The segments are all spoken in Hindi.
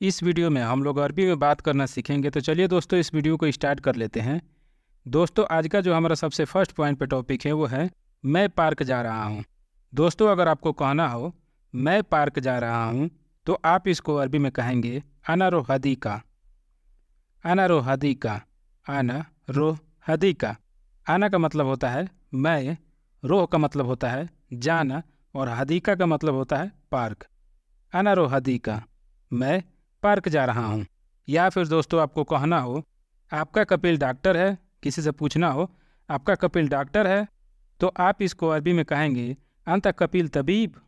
इस वीडियो में हम लोग अरबी में बात करना सीखेंगे। तो चलिए दोस्तों, इस वीडियो को स्टार्ट कर लेते हैं। दोस्तों, आज का जो हमारा सबसे फर्स्ट पॉइंट पे टॉपिक है वो है मैं पार्क जा रहा हूँ। दोस्तों, अगर आपको कहना हो मैं पार्क जा रहा हूँ तो आप इसको अरबी में कहेंगे अना रो हदीका। अना रो हदीका। अना रो हदीका। आना का मतलब होता है मैं, रोह का मतलब होता है जाना, और हदीका का मतलब होता है पार्क। अना रो हदीका, मैं पार्क जा रहा हूँ। या फिर दोस्तों, आपको कहना हो आपका कपिल डॉक्टर है, किसी से पूछना हो आपका कपिल डॉक्टर है, तो आप इसको अरबी में कहेंगे अंत कपिल तबीब।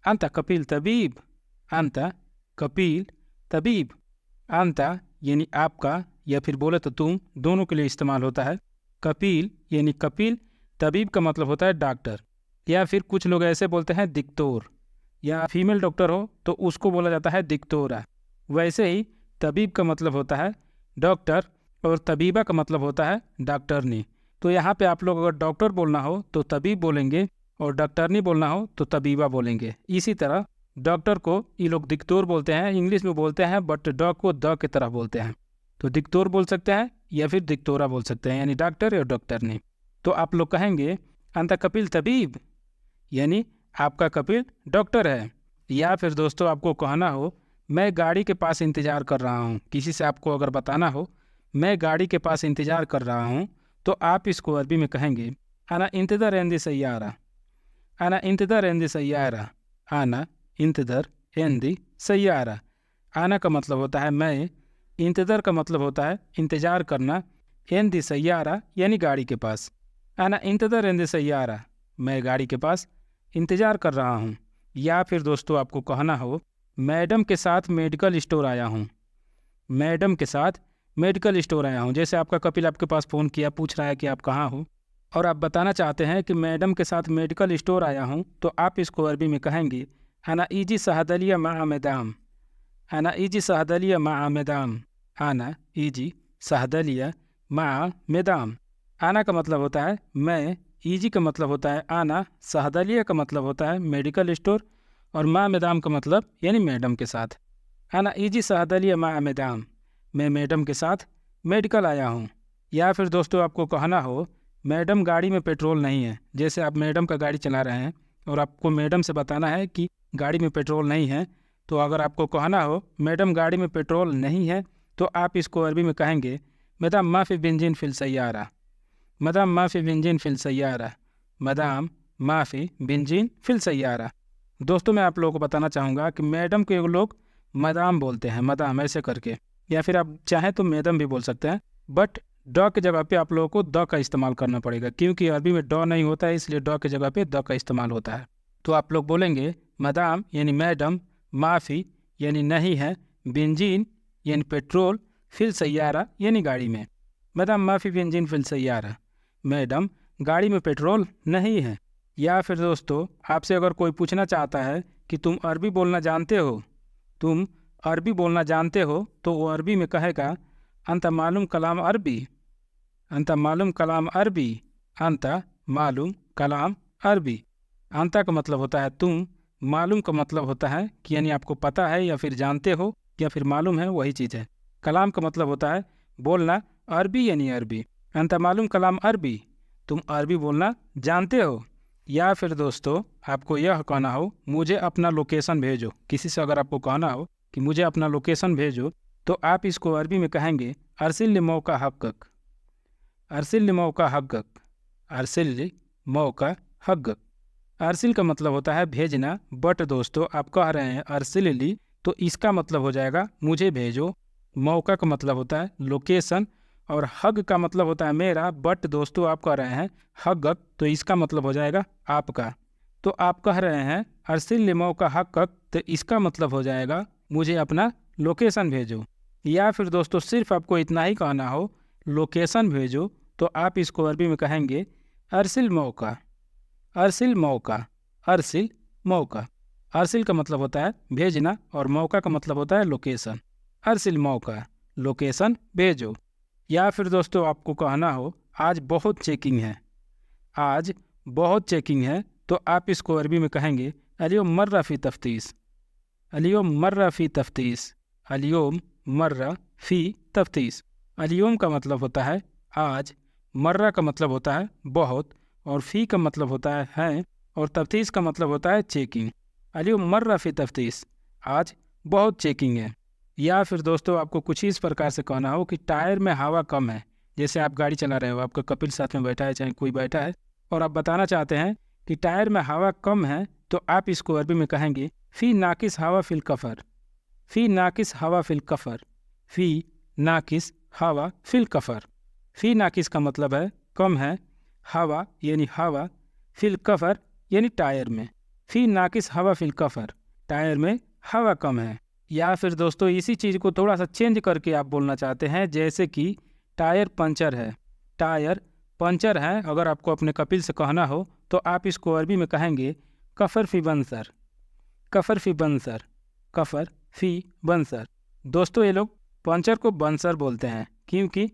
अंत कपिल तबीब। अंत कपिल तबीब। अंत यानी आपका, या फिर बोले तो तुम, दोनों के लिए इस्तेमाल होता है। कपिल यानी कपिल, तबीब का मतलब होता है डॉक्टर। या फिर कुछ लोग ऐसे बोलते हैं दिक्तोर, या फीमेल डॉक्टर हो तो उसको बोला जाता है दिक्तोरा। वैसे ही तबीब का मतलब होता है डॉक्टर, और तबीबा का मतलब होता है डॉक्टरनी। तो यहाँ पे आप लोग अगर डॉक्टर बोलना हो तो तबीब बोलेंगे, और डॉक्टरनी बोलना हो तो तबीबा बोलेंगे। इसी तरह डॉक्टर को ये लोग दिक्तोर बोलते हैं, इंग्लिश में बोलते हैं, बट डॉ को द की तरह बोलते हैं। तो दिक्तोर बोल सकते हैं या फिर दिक्तोरा बोल सकते हैं, यानी डॉक्टर या डॉक्टरनी। तो आप लोग कहेंगे अंत कपिल तबीब, यानी आपका कपिल डॉक्टर है। या फिर दोस्तों, आपको कहना हो मैं गाड़ी के पास इंतज़ार कर रहा हूँ, किसी से आपको अगर बताना हो मैं गाड़ी के पास इंतज़ार कर रहा हूँ, तो आप इसको अरबी में कहेंगे अना इंतज़र एंदी सैयारा। अना इंतज़र एंदी सैयारा। अना इंतज़र एंदी सैयारा। आना का मतलब होता है मैं, इंतज़र का मतलब होता है इंतज़ार करना, एंदी सैयारा यानी गाड़ी के पास। अना इंतज़र एंदी सैयारा, मैं गाड़ी के पास इंतज़ार कर रहा हूँ। या फिर दोस्तों, आपको कहना हो मैडम के साथ मेडिकल स्टोर आया हूँ। मैडम के साथ मेडिकल स्टोर आया हूँ। जैसे आपका कपिल आपके पास फ़ोन किया, पूछ रहा है कि आप कहाँ हो, और आप बताना चाहते हैं कि मैडम के साथ मेडिकल स्टोर आया हूँ, तो आप इसको अरबी में कहेंगे अना ईजी सहदलिया मा मैदाम। अना ईजी सहदलिया मा मैदाम। आना ईजी सहदलिया मा मैदाम। आना का मतलब होता है मैं, ईजी का मतलब होता है आना, सहदलिया का मतलब होता है मेडिकल स्टोर, और माँ मैदाम का मतलब यानी मैडम के साथ। आना ईजी सहदलिया माँ मैदाम, मैं मैडम के साथ मेडिकल आया हूँ। या फिर दोस्तों, आपको कहना हो मैडम गाड़ी में पेट्रोल नहीं है। जैसे आप मैडम का गाड़ी चला रहे हैं और आपको मैडम से बताना है कि गाड़ी में पेट्रोल नहीं है, तो अगर आपको कहना हो मैडम गाड़ी में पेट्रोल नहीं है, तो आप इसको अरबी में कहेंगे मैदाम माफ़ी बेंजीन फिल सैयारा। मदाम माफ़ी बेंजीन फिल सैयारा। मदाम माफ़ी बेंजीन फिल सैयारा। दोस्तों, मैं आप लोगों को बताना चाहूँगा कि मैडम को लोग मदाम बोलते हैं, मदाम ऐसे करके, या फिर आप चाहें तो मैडम भी बोल सकते हैं, बट ड की जगह पे आप लोगों को द का इस्तेमाल करना पड़ेगा, क्योंकि अरबी में ड नहीं होता है, इसलिए ड की जगह पे द का इस्तेमाल होता है। तो आप लोग बोलेंगे मदाम यानी मैडम, माफ़ी यानी नहीं है, बेंजीन यानी पेट्रोल, फिल सैयारा यानी गाड़ी में। मदाम माफ़ी बेंजीन फिल सैयारा, मैडम गाड़ी में पेट्रोल नहीं है। या फिर दोस्तों, आपसे अगर कोई पूछना चाहता है कि तुम अरबी बोलना जानते हो, तुम अरबी बोलना जानते हो, तो वो अरबी में कहेगा अंत मालूम कलाम अरबी। अंत मालूम कलाम अरबी। अंत मालूम कलाम अरबी। अंत का मतलब होता है तुम, मालूम का मतलब होता है कि यानी आपको पता है या फिर जानते हो या फिर मालूम है, वही चीज़ है। कलाम का मतलब होता है बोलना, अरबी यानी अरबी। अंत मालूम कलाम अरबी, तुम अरबी बोलना जानते हो। या फिर दोस्तों, आपको यह कहना हो मुझे अपना लोकेशन भेजो, किसी से अगर आपको कहना हो कि मुझे अपना लोकेशन भेजो, तो आप इसको अरबी में कहेंगे अरसिल मौका हक़क। अरसिल मौका हक़क। अरसिल मौका हक़क। अरसिल का मतलब होता है भेजना, बट दोस्तों आप कह रहे हैं अरसिली, तो इसका मतलब हो जाएगा मुझे भेजो। मौका का मतलब होता है लोकेशन, और हग का मतलब होता है मेरा, बट दोस्तों आप कह रहे हैं हक़क, तो इसका मतलब हो जाएगा आपका। तो आप कह रहे हैं अरसिल मौका हक़क, तो इसका मतलब हो जाएगा मुझे अपना लोकेशन भेजो। या फिर दोस्तों, सिर्फ आपको इतना ही कहना हो लोकेशन भेजो, तो आप इसको अरबी में कहेंगे अरसिल मौका। अरसिल मौका। अरसिल मौका। अरसिल का मतलब होता है भेजना, और मौका का मतलब होता है लोकेशन। अरसिल मौका, लोकेशन भेजो। या फिर दोस्तों, आपको कहना हो आज बहुत चेकिंग है। आज बहुत चेकिंग है, तो आप इसको अरबी में कहेंगे अलियो मर्रा फ़ी तफ्तीश। अलियो मर्रा फ़ी तफ्तीश। अलयोम, मर्रा, फ़ी, तफ्तीश। अलयोम का मतलब होता है आज, मर्रा का मतलब होता है बहुत, और फ़ी का मतलब होता है, और तफ्तीश का मतलब होता है चेकिंग। अलयोम मर्रा फ़ी तफ्तीश, आज बहुत चेकिंग है। या फिर दोस्तों आपको कुछ इस प्रकार से कहना हो कि टायर में हवा कम है। जैसे आप गाड़ी चला रहे हो, आपका कपिल साथ में बैठा है, चाहे कोई बैठा है, और आप बताना चाहते हैं कि टायर में हवा कम है, तो आप इसको अरबी में कहेंगे फ़ी नाकिस हवा फिल कफ़र। फ़ी नाकिस हवा फिल कफ़र। फ़ी नाकिस हवा फिल कफ़र। फ़ी नाकिस का मतलब है कम है, हवा यानी हवा, फिल कफ़र यानी टायर में। फ़ी नाकिस हवा फिल कफ़र, टायर में हवा कम है। या फिर दोस्तों इसी चीज़ को थोड़ा सा चेंज करके आप बोलना चाहते हैं, जैसे कि टायर पंचर है। टायर पंचर है अगर आपको अपने कपिल से कहना हो, तो आप इसको अरबी में कहेंगे कफ़र फ़ी बंसर। कफ़र फ़ी बंसर। कफ़र फ़ी बंसर। दोस्तों ये लोग पंचर को बंसर बोलते हैं, क्योंकि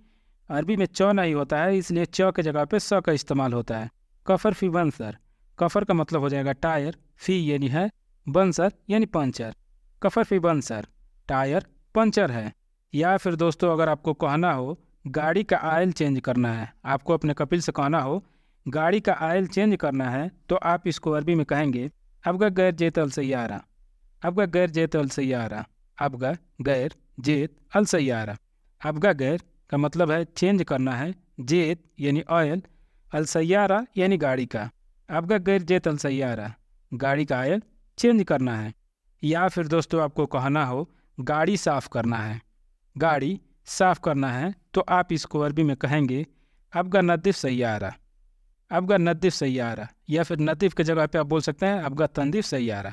अरबी में च नहीं होता है, इसलिए च के जगह पे स का इस्तेमाल होता है। कफ़र फ़ी बंसर। कफ़र का मतलब हो जाएगा टायर, फ़ी यानी है, बंसर यानी पंचर। कफ़र फ़ी बंसर, टायर पंचर है। या फिर दोस्तों अगर आपको कहना हो गाड़ी का आयल चेंज करना है, आपको अपने कपिल से कहना हो गाड़ी का आयल चेंज करना है, तो आप इसको अरबी में कहेंगे अबगा गैर जेत अल सैयारा। अबगा गैर जेत अल सैयारा। अबगा गैर जेत अल सैयारा। अबगा गैर का मतलब है चेंज करना है, जेत यानी ऑयल, अल सैयारा यानी गाड़ी का। अबगा गैर जेत अल सैयारा, गाड़ी का आयल चेंज करना है। या फिर दोस्तों आपको कहना हो गाड़ी साफ़ करना है, गाड़ी साफ़ करना है, तो आप इसको अरबी में कहेंगे अबगा नद्दिफ़ सैयारा। अबगा नद्दिफ़ सैयारा। या फिर नद्दिफ़ के जगह पे आप बोल सकते हैं अबगा तंदीफ़ सैयारा।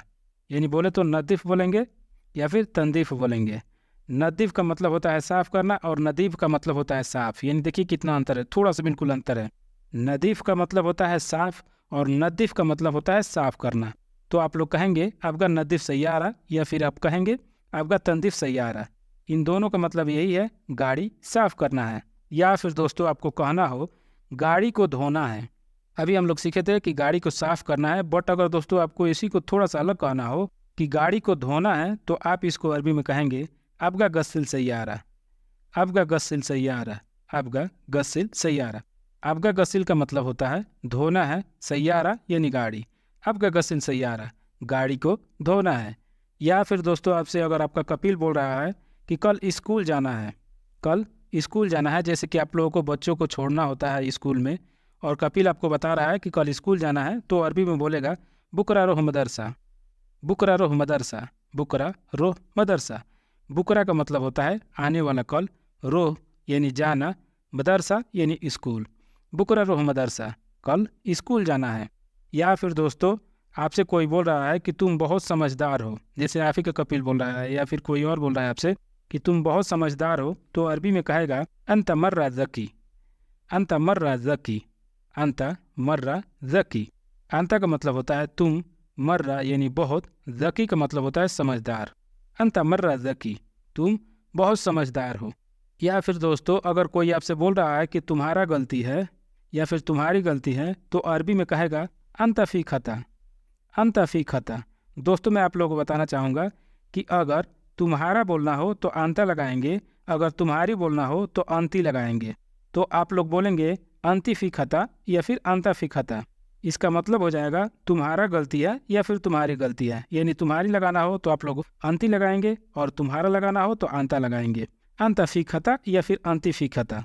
यानी बोले तो नद्दिफ़ बोलेंगे या फिर तंदीफ़ बोलेंगे। नद्दिफ़ का मतलब होता है साफ़ करना, और नदीफ़ का मतलब होता है साफ़। यानी देखिए कितना अंतर है, थोड़ा सा बिल्कुल अंतर है। नदीफ़ का मतलब होता है साफ़, और नद्दिफ़ का मतलब होता है साफ़ करना। तो आप लोग कहेंगे अबगा नद्दिफ़ सैयारा, या फिर आप कहेंगे अबगा तंदीफ़ सैयारा। इन दोनों का मतलब यही है, गाड़ी साफ़ करना है। या फिर दोस्तों आपको कहना हो गाड़ी को धोना है। अभी हम लोग सीखे थे कि गाड़ी को साफ़ करना है, बट अगर दोस्तों आपको इसी को थोड़ा सा अलग कहना हो कि गाड़ी को धोना है, तो आप इसको अरबी में कहेंगे अबगा गस्सिल सैयारा। अबगा गस्सिल सैयारा। अबगा गस्सिल सैयारा। अबगा गस्सिल का मतलब होता है धोना है, सैयारा यानी गाड़ी। अबगा गस्सिल सैयारा, गाड़ी को धोना है। या फिर दोस्तों आपसे अगर आपका कपिल बोल रहा है कि कल स्कूल जाना है, कल स्कूल जाना है, जैसे कि आप लोगों को बच्चों को छोड़ना होता है स्कूल में, और कपिल आपको बता रहा है कि कल स्कूल जाना है, तो अरबी में बोलेगा बुकरा रोह मदरसा। बुकरा रोह मदरसा। बुकरा रोह मदरसा। बुकरा का मतलब होता है आने वाला कल, रोह यानी जाना, मदरसा यानी स्कूल। बुकरा रोह मदरसा, कल स्कूल जाना है। या फिर दोस्तों आपसे कोई बोल रहा है कि तुम बहुत समझदार हो, जैसे आप ही का कपिल बोल रहा है, या फिर कोई और बोल रहा है आपसे कि तुम बहुत समझदार हो, तो अरबी में कहेगा अंत मर्रा ज़की। अंत मर्रा ज़की। अंत मर्रा ज़की। अंत का मतलब होता है तुम, मर्रा यानी बहुत, ज़की का मतलब होता है समझदार। अंत मर्रा ज़की, तुम बहुत समझदार हो। या फिर दोस्तों अगर कोई आपसे बोल रहा है कि तुम्हारा गलती है या फिर तुम्हारी गलती है, तो अरबी में कहेगा अंत फ़ी खता। अंत फ़ी खता। दोस्तों मैं आप लोगों को बताना चाहूँगा कि अगर तुम्हारा बोलना हो तो अंता लगाएंगे, अगर तुम्हारी बोलना हो तो अंती लगाएंगे। तो आप लोग बोलेंगे अंति फ़ी खता या फिर अंता फ़ी खता। इसका मतलब हो जाएगा तुम्हारा गलती है या फिर तुम्हारी गलती है। यानी तुम्हारी लगाना हो तो आप लोग अंति लगाएंगे, और तुम्हारा लगाना हो तो अंता लगाएंगे। अंता फ़ी खता या फिर अंति फ़ी खता,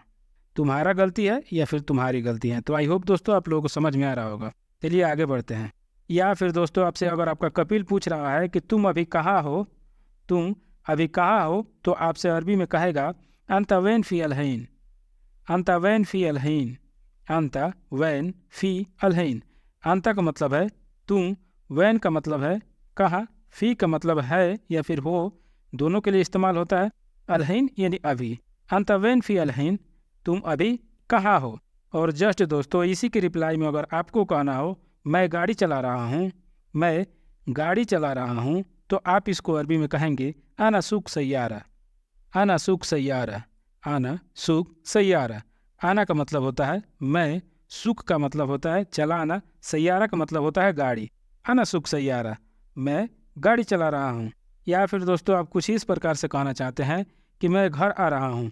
तुम्हारा गलती है या फिर तुम्हारी गलती है। तो आई होप दोस्तों आप लोगों को समझ में आ रहा होगा। चलिए आगे बढ़ते हैं। या फिर दोस्तों आपसे अगर आपका कपिल पूछ रहा है कि तुम अभी कहाँ हो, तुम अभी कहाँ हो, तो आपसे अरबी में कहेगा अंत वैन फ़ी अलहैन। अंत वैन फ़ी अलहैन। अंत वैन फ़ी अलहैन। अंत का मतलब है तुम, वैन का मतलब है कहाँ, फ़ी का मतलब है या फिर हो, दोनों के लिए इस्तेमाल होता है। अलहैन यानी अभी। अंत वैन फ़ी अलहैन, तुम अभी कहाँ हो। और जस्ट दोस्तों इसी के रिप्लाई में अगर आपको कहना हो मैं गाड़ी चला रहा हूँ, मैं गाड़ी चला रहा हूँ, तो आप इसको अरबी में कहेंगे आना सुक सैयारा। आना सुक सैयारा। आना सुक सैयारा। आना का मतलब होता है मैं, सुक का मतलब होता है चलाना, सैयारा का मतलब होता है गाड़ी। आना सुक सैयारा, मैं गाड़ी चला रहा हूँ। या फिर दोस्तों आप कुछ इस प्रकार से कहना चाहते हैं कि मैं घर आ रहा हूँ,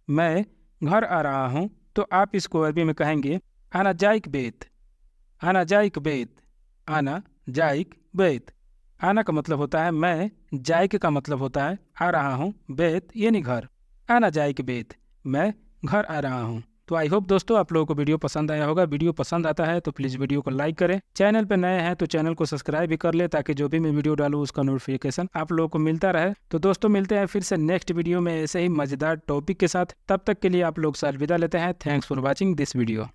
मैं घर आ रहा हूँ, तो आप इसको अरबी में कहेंगे आना जाइक बेत, आना जाइक बेत, आना जाइक बेत। आना का मतलब होता है मैं, जाइक का मतलब होता है आ रहा हूँ, बेत यानी घर। आना जाइक बेत, मैं घर आ रहा हूँ। तो आई होप दोस्तों आप लोगों को वीडियो पसंद आया होगा। वीडियो पसंद आता है तो प्लीज़ वीडियो को लाइक करें, चैनल पर नए हैं तो चैनल को सब्सक्राइब भी कर ले, ताकि जो भी मैं वीडियो डालूँ उसका नोटिफिकेशन आप लोगों को मिलता रहे। तो दोस्तों मिलते हैं फिर से नेक्स्ट वीडियो में ऐसे ही मज़ेदार टॉपिक के साथ। तब तक के लिए आप लोग से अलविदा लेते हैं। Thanks for watching this video.